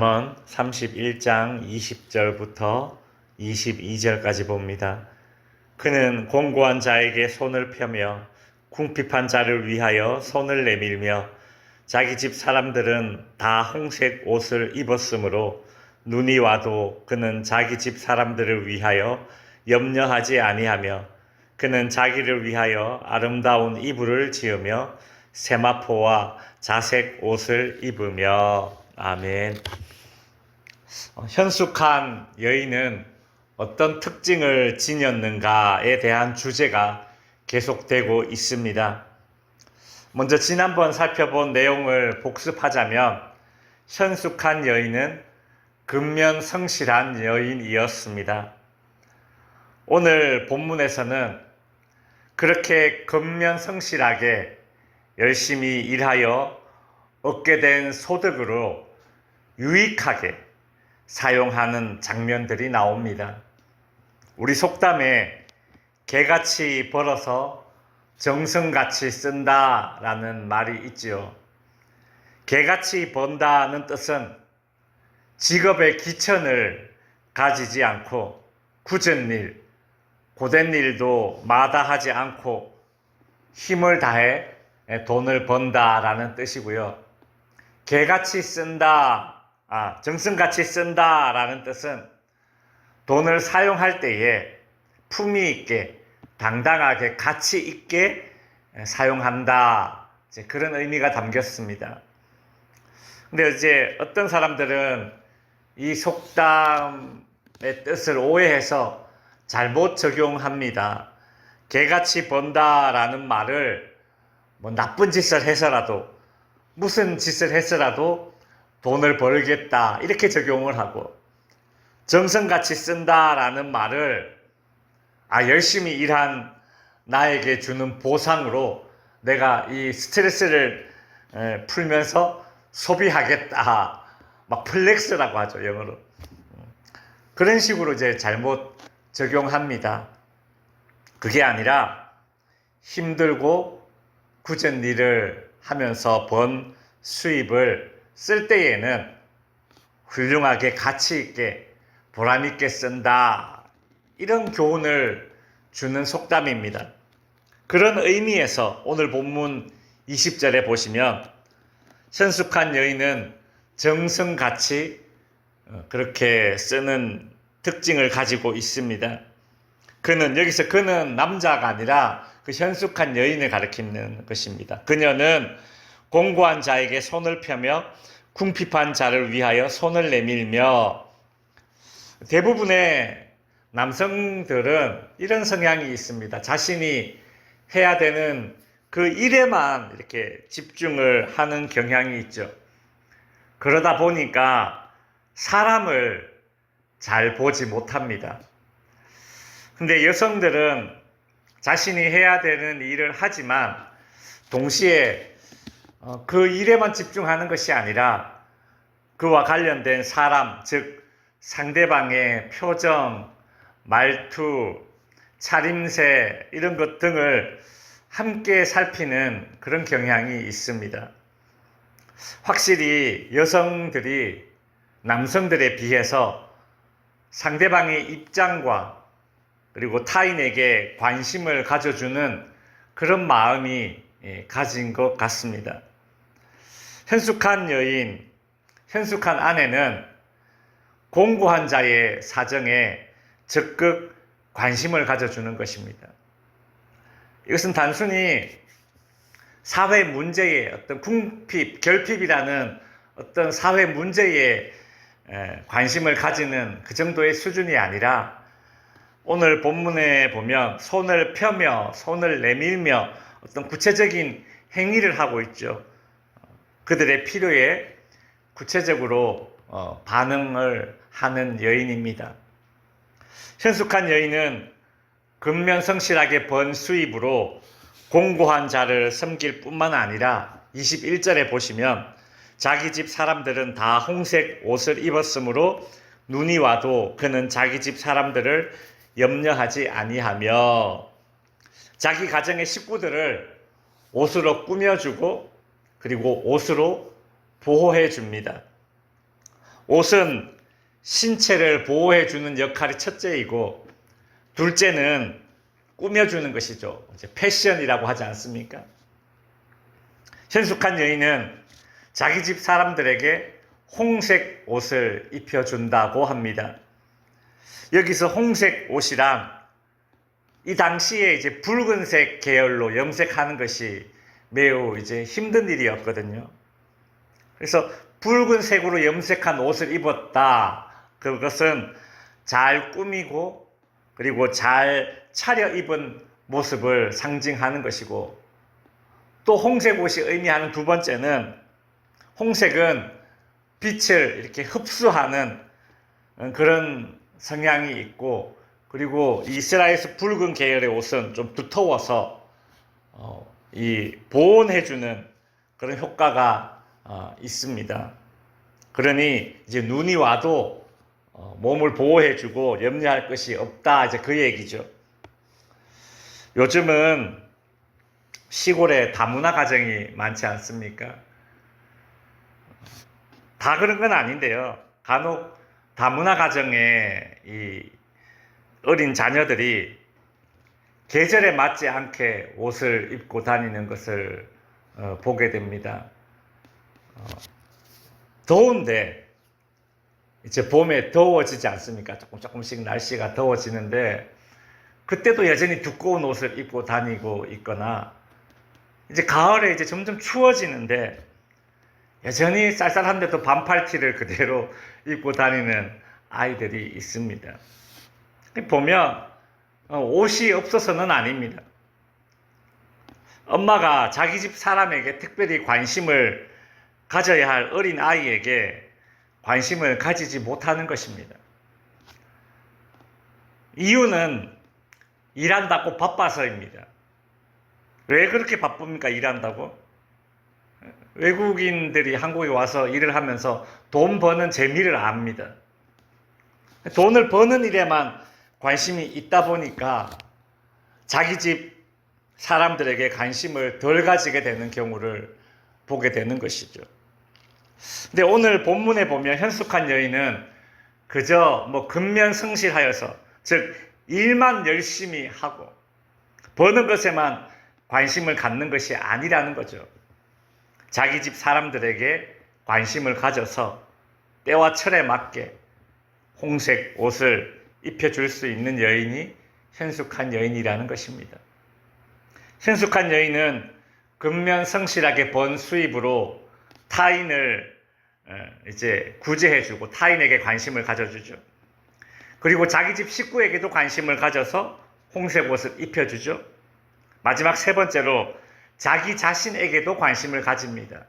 잠언 31장 20절부터 22절까지 봅니다. 그는 공고한 자에게 손을 펴며 궁핍한 자를 위하여 손을 내밀며 자기 집 사람들은 다 홍색 옷을 입었으므로 눈이 와도 그는 자기 집 사람들을 위하여 염려하지 아니하며 그는 자기를 위하여 아름다운 이불을 지으며 세마포와 자색 옷을 입으며. 아멘. 현숙한 여인은 어떤 특징을 지녔는가에 대한 주제가 계속되고 있습니다. 먼저 지난번 살펴본 내용을 복습하자면 현숙한 여인은 근면성실한 여인이었습니다. 오늘 본문에서는 그렇게 근면성실하게 열심히 일하여 얻게 된 소득으로 유익하게 사용하는 장면들이 나옵니다. 우리 속담에 개같이 벌어서 정성같이 쓴다라는 말이 있죠. 개같이 번다는 뜻은 직업의 기천을 가지지 않고 굳은 일, 고된 일도 마다하지 않고 힘을 다해 돈을 번다라는 뜻이고요. 개같이 쓴다, 정성같이 쓴다라는 뜻은 돈을 사용할 때에 품위 있게, 당당하게, 가치 있게 사용한다. 그런 의미가 담겼습니다. 근데 이제 어떤 사람들은 이 속담의 뜻을 오해해서 잘못 적용합니다. 개같이 번다라는 말을 나쁜 짓을 해서라도, 무슨 짓을 해서라도 돈을 벌겠다 이렇게 적용을 하고, 정성같이 쓴다라는 말을 열심히 일한 나에게 주는 보상으로 내가 이 스트레스를 풀면서 소비하겠다, 막 플렉스라고 하죠, 영어로. 그런 식으로 이제 잘못 적용합니다. 그게 아니라 힘들고 굳은 일을 하면서 번 수입을 쓸 때에는 훌륭하게 가치 있게 보람 있게 쓴다, 이런 교훈을 주는 속담입니다. 그런 의미에서 오늘 본문 20절에 보시면 현숙한 여인은 정성같이 그렇게 쓰는 특징을 가지고 있습니다. 여기서 그는 남자가 아니라 그 현숙한 여인을 가리키는 것입니다. 그녀는 공고한 자에게 손을 펴며 궁핍한 자를 위하여 손을 내밀며. 대부분의 남성들은 이런 성향이 있습니다. 자신이 해야 되는 그 일에만 이렇게 집중을 하는 경향이 있죠. 그러다 보니까 사람을 잘 보지 못합니다. 근데 여성들은 자신이 해야 되는 일을 하지만 동시에 그 일에만 집중하는 것이 아니라 그와 관련된 사람, 즉 상대방의 표정, 말투, 차림새 이런 것 등을 함께 살피는 그런 경향이 있습니다. 확실히 여성들이 남성들에 비해서 상대방의 입장과 그리고 타인에게 관심을 가져주는 그런 마음이 가진 것 같습니다. 현숙한 여인, 현숙한 아내는 공고한 자의 사정에 적극 관심을 가져주는 것입니다. 이것은 단순히 사회 문제에 어떤 궁핍, 결핍이라는 어떤 사회 문제에 관심을 가지는 그 정도의 수준이 아니라 오늘 본문에 보면 손을 펴며 손을 내밀며 어떤 구체적인 행위를 하고 있죠. 그들의 필요에 구체적으로 반응을 하는 여인입니다. 현숙한 여인은 근면성실하게 번 수입으로 공고한 자를 섬길 뿐만 아니라 21절에 보시면 자기 집 사람들은 다 홍색 옷을 입었으므로 눈이 와도 그는 자기 집 사람들을 염려하지 아니하며 자기 가정의 식구들을 옷으로 꾸며주고 그리고 옷으로 보호해 줍니다. 옷은 신체를 보호해주는 역할이 첫째이고, 둘째는 꾸며주는 것이죠. 이제 패션이라고 하지 않습니까? 현숙한 여인은 자기 집 사람들에게 홍색 옷을 입혀준다고 합니다. 여기서 홍색 옷이란 이 당시에 이제 붉은색 계열로 염색하는 것이 매우 이제 힘든 일이었거든요. 그래서 붉은색으로 염색한 옷을 입었다. 그것은 잘 꾸미고 그리고 잘 차려입은 모습을 상징하는 것이고, 또 홍색 옷이 의미하는 두 번째는 홍색은 빛을 이렇게 흡수하는 그런 성향이 있고, 그리고 이스라엘에서 붉은 계열의 옷은 좀 두터워서 이 보온해주는 그런 효과가 있습니다. 그러니 이제 눈이 와도 몸을 보호해주고 염려할 것이 없다, 이제 그 얘기죠. 요즘은 시골에 다문화 가정이 많지 않습니까? 다 그런 건 아닌데요. 간혹 다문화 가정에 이 어린 자녀들이 계절에 맞지 않게 옷을 입고 다니는 것을 보게 됩니다. 더운데 이제 봄에 더워지지 않습니까? 조금씩 날씨가 더워지는데 그때도 여전히 두꺼운 옷을 입고 다니고 있거나, 이제 가을에 이제 점점 추워지는데 여전히 쌀쌀한데도 반팔티를 그대로 입고 다니는 아이들이 있습니다. 보면 옷이 없어서는 아닙니다. 엄마가 자기 집 사람에게 특별히 관심을 가져야 할 어린 아이에게 관심을 가지지 못하는 것입니다. 이유는 일한다고 바빠서입니다. 왜 그렇게 바쁩니까? 일한다고? 외국인들이 한국에 와서 일을 하면서 돈 버는 재미를 압니다. 돈을 버는 일에만 관심이 있다 보니까 자기 집 사람들에게 관심을 덜 가지게 되는 경우를 보게 되는 것이죠. 근데 오늘 본문에 보면 현숙한 여인은 그저 근면성실하여서, 즉 일만 열심히 하고 버는 것에만 관심을 갖는 것이 아니라는 거죠. 자기 집 사람들에게 관심을 가져서 때와 철에 맞게 홍색 옷을 입혀줄 수 있는 여인이 현숙한 여인이라는 것입니다. 현숙한 여인은 근면성실하게 번 수입으로 타인을 이제 구제해주고 타인에게 관심을 가져주죠. 그리고 자기 집 식구에게도 관심을 가져서 홍색 옷을 입혀주죠. 마지막 세 번째로 자기 자신에게도 관심을 가집니다.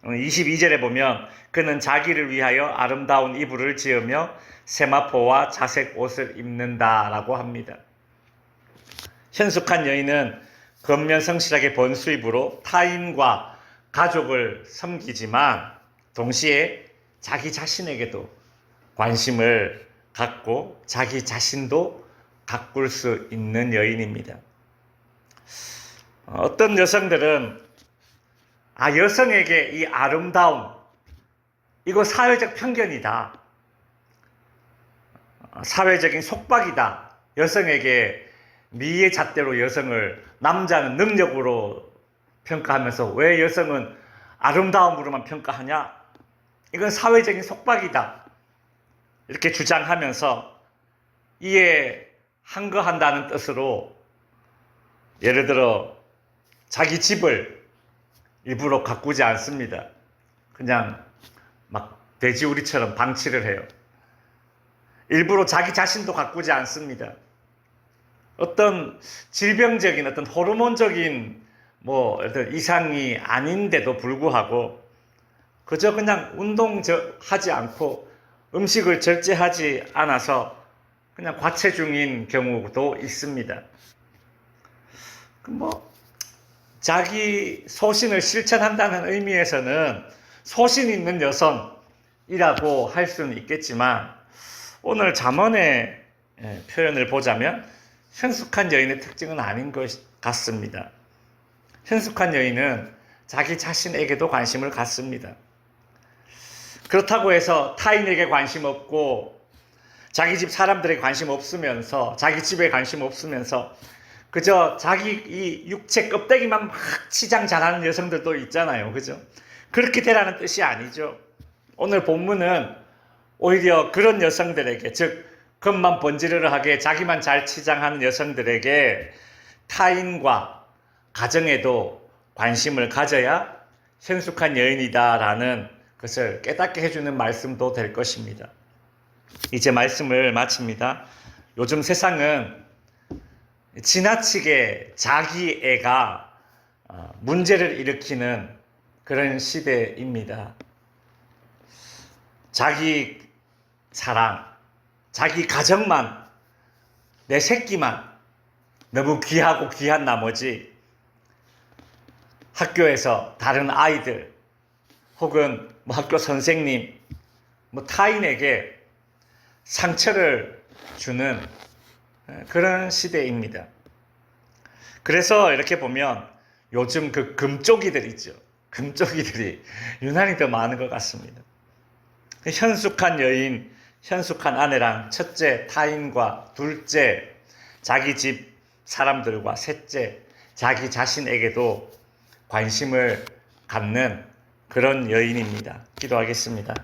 22절에 보면 그는 자기를 위하여 아름다운 이불을 지으며 세마포와 자색 옷을 입는다라고 합니다. 현숙한 여인은 근면성실하게 번 수입으로 타인과 가족을 섬기지만 동시에 자기 자신에게도 관심을 갖고 자기 자신도 가꿀 수 있는 여인입니다. 어떤 여성들은 여성에게 이 아름다움, 이거 사회적 편견이다, 사회적인 속박이다, 여성에게 미의 잣대로 여성을, 남자는 능력으로 평가하면서 왜 여성은 아름다움으로만 평가하냐, 이건 사회적인 속박이다, 이렇게 주장하면서 이에 항거한다는 뜻으로 예를 들어 자기 집을 일부러 가꾸지 않습니다. 그냥 막 돼지우리처럼 방치를 해요. 일부러 자기 자신도 가꾸지 않습니다. 어떤 질병적인, 어떤 호르몬적인 어떤 이상이 아닌데도 불구하고 그저 그냥 운동하지 않고 음식을 절제하지 않아서 그냥 과체중인 경우도 있습니다. 자기 소신을 실천한다는 의미에서는 소신 있는 여성이라고 할 수는 있겠지만, 오늘 잠언의 표현을 보자면 현숙한 여인의 특징은 아닌 것 같습니다. 현숙한 여인은 자기 자신에게도 관심을 갖습니다. 그렇다고 해서 타인에게 관심 없고 자기 집 사람들에게 관심 없으면서 자기 집에 관심 없으면서 그저 자기 이 육체 껍데기만 막 치장 잘하는 여성들도 있잖아요. 그죠? 그렇게 되라는 뜻이 아니죠. 오늘 본문은 오히려 그런 여성들에게, 즉 겉만 번지르르하게 자기만 잘 치장하는 여성들에게 타인과 가정에도 관심을 가져야 현숙한 여인이다라는 것을 깨닫게 해주는 말씀도 될 것입니다. 이제 말씀을 마칩니다. 요즘 세상은 지나치게 자기애가 문제를 일으키는 그런 시대입니다. 자기 사랑, 자기 가정만, 내 새끼만 너무 귀하고 귀한 나머지 학교에서 다른 아이들 혹은 학교 선생님, 타인에게 상처를 주는 그런 시대입니다. 그래서 이렇게 보면 요즘 그 금쪽이들 있죠. 금쪽이들이 유난히 더 많은 것 같습니다. 현숙한 여인, 현숙한 아내랑 첫째 타인과 둘째 자기 집 사람들과 셋째 자기 자신에게도 관심을 갖는 그런 여인입니다. 기도하겠습니다.